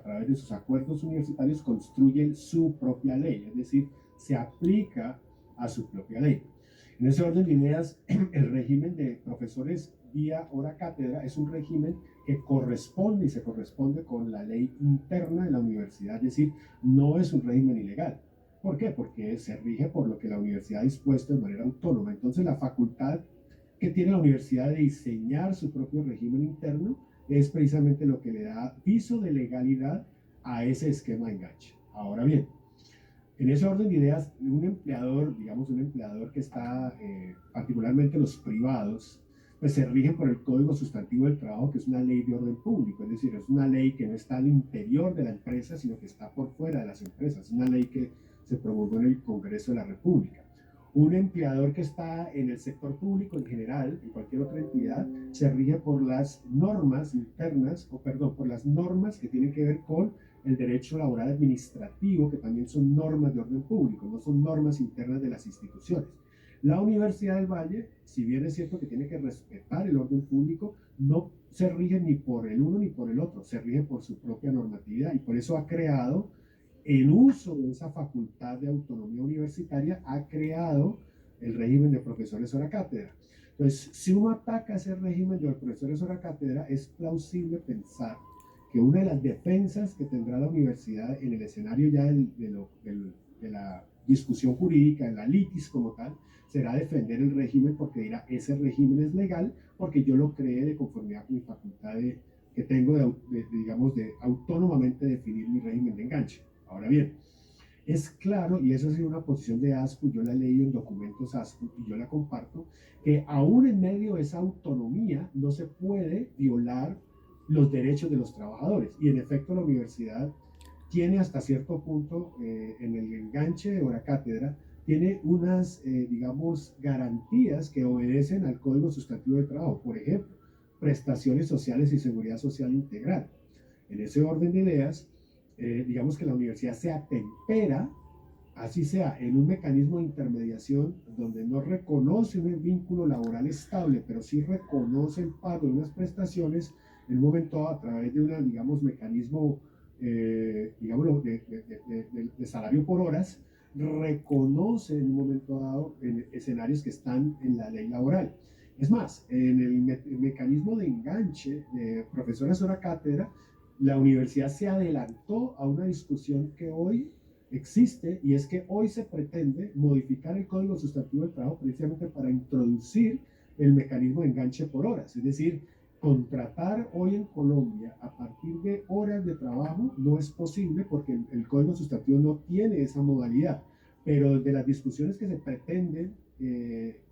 través de sus acuerdos universitarios construye su propia ley, es decir, se aplica a su propia ley. En ese orden de ideas, el régimen de profesores vía hora cátedra es un régimen que corresponde y se corresponde con la ley interna de la universidad, es decir, no es un régimen ilegal. ¿Por qué? Porque se rige por lo que la universidad ha dispuesto de manera autónoma. Entonces, la facultad que tiene la universidad de diseñar su propio régimen interno es precisamente lo que le da viso de legalidad a ese esquema de enganche. Ahora bien, en ese orden de ideas, un empleador, digamos un empleador que está, particularmente los privados, pues se rigen por el Código Sustantivo del Trabajo, que es una ley de orden público, es decir, es una ley que no está al interior de la empresa, sino que está por fuera de las empresas, es una ley que se promulgó en el Congreso de la República. Un empleador que está en el sector público en general, en cualquier otra entidad, se rige por las normas internas, o perdón, por las normas que tienen que ver con el derecho laboral administrativo, que también son normas de orden público, no son normas internas de las instituciones. La Universidad del Valle, si bien es cierto que tiene que respetar el orden público, no se rige ni por el uno ni por el otro, se rige por su propia normatividad y por eso ha creado el uso de esa facultad de autonomía universitaria, ha creado el régimen de profesores hora cátedra. Entonces, si uno ataca ese régimen de profesores hora cátedra, es plausible pensar que una de las defensas que tendrá la universidad en el escenario ya de la discusión jurídica, en la litis como tal, será defender el régimen porque dirá, ese régimen es legal porque yo lo creé de conformidad con mi facultad que tengo digamos, de autónomamente definir mi régimen de enganche. Ahora bien, es claro, y eso ha sido una posición de ASCU, yo la he leído en documentos ASCU y yo la comparto, que aún en medio de esa autonomía no se puede violar los derechos de los trabajadores. Y en efecto la universidad tiene hasta cierto punto, en el enganche de hora cátedra, tiene unas, digamos, garantías que obedecen al Código Sustantivo de Trabajo. Por ejemplo, prestaciones sociales y seguridad social integral. En ese orden de ideas, digamos que la universidad se atempera, así sea, en un mecanismo de intermediación donde no reconoce un vínculo laboral estable, pero sí reconoce el pago de unas prestaciones en un momento a través de un, digamos, mecanismo, digamos, de salario por horas, reconoce en un momento dado en escenarios que están en la ley laboral. Es más, en el mecanismo de enganche de profesores hora cátedra, la universidad se adelantó a una discusión que hoy existe y es que hoy se pretende modificar el Código Sustantivo del Trabajo precisamente para introducir el mecanismo de enganche por horas, es decir, contratar hoy en Colombia a partir de horas de trabajo no es posible porque el Código Sustantivo no tiene esa modalidad, pero de las discusiones que se pretenden,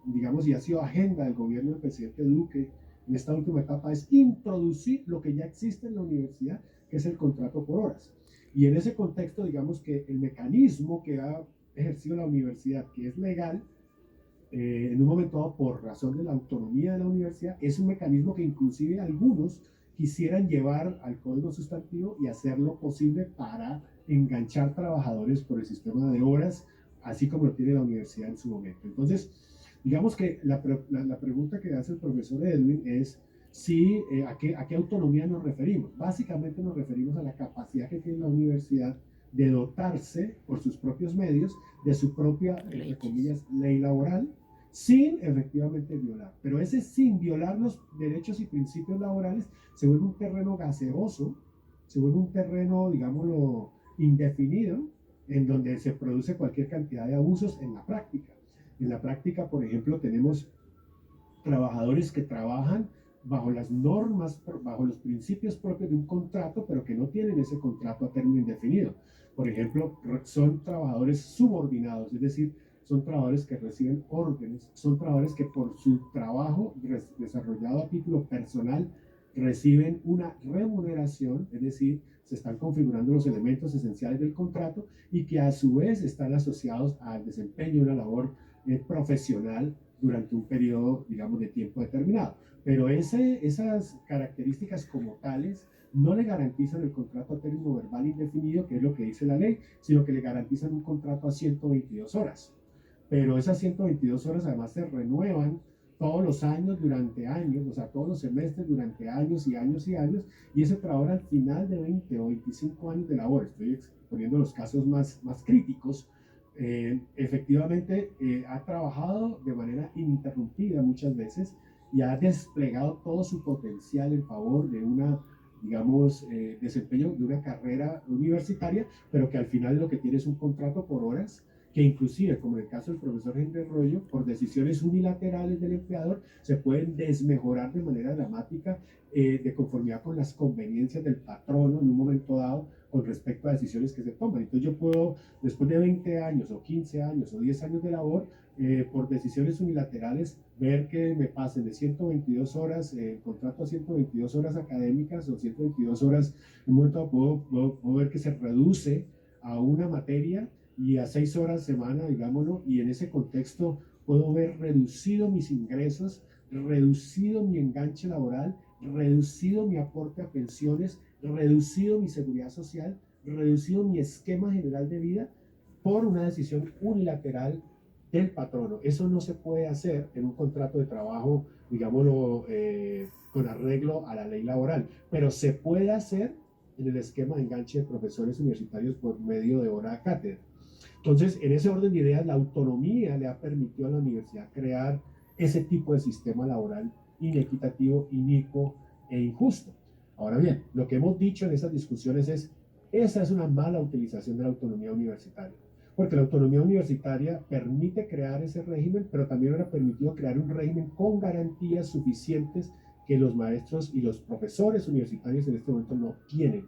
digamos, y ha sido agenda del gobierno del presidente Duque en esta última etapa, es introducir lo que ya existe en la universidad, que es el contrato por horas. Y en ese contexto, digamos que el mecanismo que ha ejercido la universidad, que es legal, en un momento dado por razón de la autonomía de la universidad, es un mecanismo que inclusive algunos quisieran llevar al Código Sustantivo y hacerlo posible para enganchar trabajadores por el sistema de horas, así como lo tiene la universidad en su momento. Entonces, digamos que la pregunta que hace el profesor Edwin es si, a qué autonomía nos referimos. Básicamente nos referimos a la capacidad que tiene la universidad de dotarse por sus propios medios de su propia, entre comillas, ley laboral, sin efectivamente violar. Pero ese sin violar los derechos y principios laborales se vuelve un terreno gaseoso, se vuelve un terreno, digámoslo, indefinido, en donde se produce cualquier cantidad de abusos en la práctica. En la práctica, por ejemplo, tenemos trabajadores que trabajan bajo las normas, bajo los principios propios de un contrato, pero que no tienen ese contrato a término indefinido. Por ejemplo, son trabajadores subordinados, es decir, son trabajadores que reciben órdenes, son trabajadores que por su trabajo desarrollado a título personal reciben una remuneración, es decir, se están configurando los elementos esenciales del contrato y que a su vez están asociados al desempeño de una labor profesional durante un periodo, digamos, de tiempo determinado. Pero esas características como tales no le garantizan el contrato a término verbal indefinido, que es lo que dice la ley, sino que le garantizan un contrato a 122 horas. Pero esas 122 horas además se renuevan todos los años durante años, o sea, todos los semestres durante años y años y años, y ese trabajador al final de 20 o 25 años de labor, estoy poniendo los casos más críticos, efectivamente ha trabajado de manera ininterrumpida muchas veces y ha desplegado todo su potencial en favor de una, digamos, desempeño de una carrera universitaria, pero que al final lo que tiene es un contrato por horas que inclusive, como en el caso del profesor Henry Rollo, por decisiones unilaterales del empleador, se pueden desmejorar de manera dramática de conformidad con las conveniencias del patrono en un momento dado con respecto a decisiones que se toman. Entonces yo puedo, después de 20 años o 15 años o 10 años de labor, por decisiones unilaterales, ver que me pasen de 122 horas, contrato a 122 horas académicas o 122 horas, en un momento puedo ver que se reduce a una materia y a 6 horas semana, digámoslo, y en ese contexto puedo ver reducido mis ingresos, reducido mi enganche laboral, reducido mi aporte a pensiones, reducido mi seguridad social, reducido mi esquema general de vida por una decisión unilateral del patrono. Eso no se puede hacer en un contrato de trabajo, digámoslo, con arreglo a la ley laboral, pero se puede hacer en el esquema de enganche de profesores universitarios por medio de hora cátedra. Entonces, en ese orden de ideas, la autonomía le ha permitido a la universidad crear ese tipo de sistema laboral inequitativo, inicuo e injusto. Ahora bien, lo que hemos dicho en esas discusiones es, esa es una mala utilización de la autonomía universitaria, porque la autonomía universitaria permite crear ese régimen, pero también ha permitido crear un régimen con garantías suficientes que los maestros y los profesores universitarios en este momento no tienen.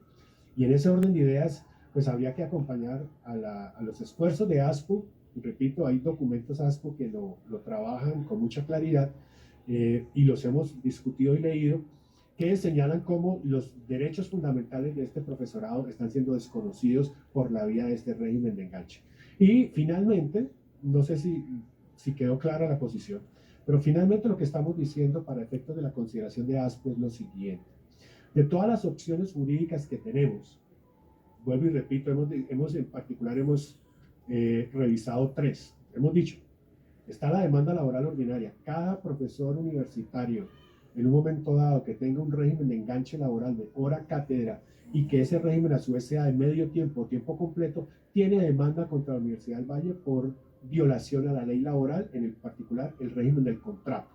Y en ese orden de ideas, pues habría que acompañar a los esfuerzos de ASPO. Y repito, hay documentos ASPO que lo trabajan con mucha claridad y los hemos discutido y leído, que señalan cómo los derechos fundamentales de este profesorado están siendo desconocidos por la vía de este régimen de enganche. Y finalmente, no sé si quedó clara la posición, pero finalmente lo que estamos diciendo para efectos de la consideración de ASPO es lo siguiente. De todas las opciones jurídicas que tenemos, vuelvo y repito, en particular hemos revisado tres. Hemos dicho, está la demanda laboral ordinaria. Cada profesor universitario, en un momento dado que tenga un régimen de enganche laboral de hora cátedra y que ese régimen a su vez sea de medio tiempo o tiempo completo, tiene demanda contra la Universidad del Valle por violación a la ley laboral, en el particular el régimen del contrato.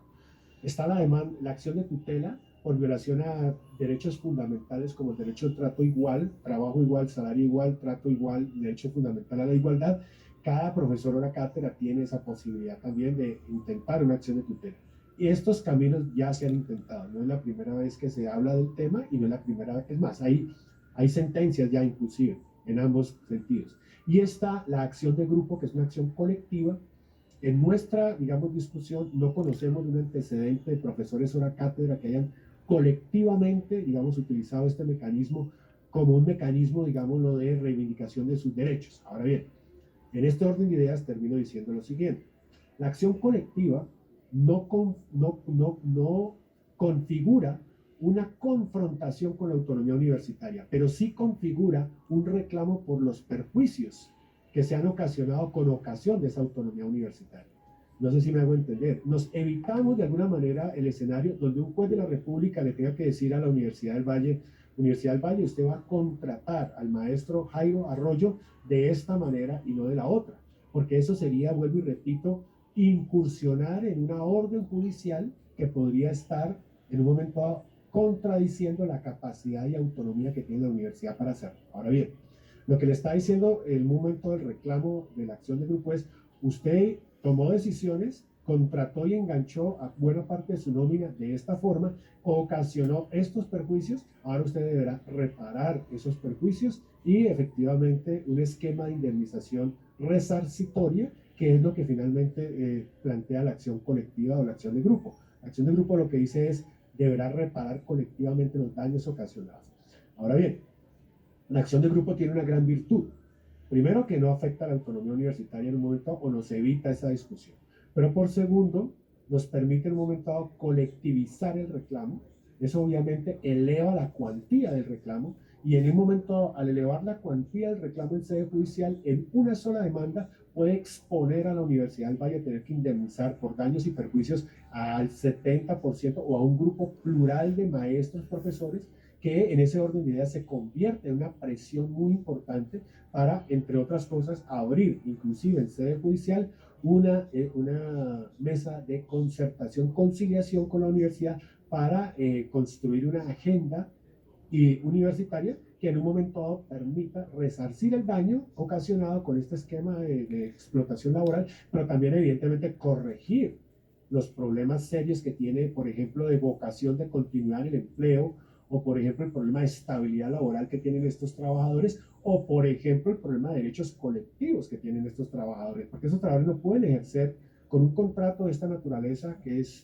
Está la acción de tutela por violación a derechos fundamentales como el derecho al trato igual, trabajo igual, salario igual, trato igual, derecho fundamental a la igualdad. Cada profesor o la cátedra tiene esa posibilidad también de intentar una acción de tutela. Y estos caminos ya se han intentado. No es la primera vez que se habla del tema y no es la primera vez. Es más, hay sentencias ya inclusive en ambos sentidos. Y está la acción de grupo, que es una acción colectiva. En nuestra, digamos, discusión no conocemos un antecedente de profesores hora cátedra que hayan colectivamente, digamos, utilizado este mecanismo como un mecanismo, digámoslo, de reivindicación de sus derechos. Ahora bien, en este orden de ideas termino diciendo lo siguiente. La acción colectiva no configura una confrontación con la autonomía universitaria, pero sí configura un reclamo por los perjuicios que se han ocasionado con ocasión de esa autonomía universitaria. No sé si me hago entender. Nos evitamos de alguna manera el escenario donde un juez de la República le tenga que decir a la Universidad del Valle, usted va a contratar al maestro Jairo Arroyo de esta manera y no de la otra. Porque eso sería, vuelvo y repito, incursionar en una orden judicial que podría estar en un momento dado contradiciendo la capacidad y autonomía que tiene la universidad para hacerlo. Ahora bien, lo que le está diciendo el momento del reclamo de la acción de grupo es, usted tomó decisiones, contrató y enganchó a buena parte de su nómina de esta forma, ocasionó estos perjuicios, ahora usted deberá reparar esos perjuicios y efectivamente un esquema de indemnización resarcitoria, que es lo que finalmente plantea la acción colectiva o la acción de grupo. La acción de grupo lo que dice es, deberá reparar colectivamente los daños ocasionados. Ahora bien, la acción de grupo tiene una gran virtud. Primero, que no afecta a la autonomía universitaria en un momento o nos evita esa discusión. Pero por segundo, nos permite en un momento dado colectivizar el reclamo. Eso obviamente eleva la cuantía del reclamo y en un momento, al elevar la cuantía del reclamo en sede judicial, en una sola demanda puede exponer a la Universidad del Valle a tener que indemnizar por daños y perjuicios al 70% o a un grupo plural de maestros, profesores, que en ese orden de ideas se convierte en una presión muy importante para, entre otras cosas, abrir, inclusive en sede judicial, una mesa de concertación, conciliación con la universidad para construir una agenda universitaria que en un momento dado permita resarcir el daño ocasionado con este esquema de explotación laboral, pero también evidentemente corregir los problemas serios que tiene, por ejemplo, de vocación de continuidad en el empleo, o por ejemplo el problema de estabilidad laboral que tienen estos trabajadores, o por ejemplo el problema de derechos colectivos que tienen estos trabajadores, porque esos trabajadores no pueden ejercer con un contrato de esta naturaleza, que es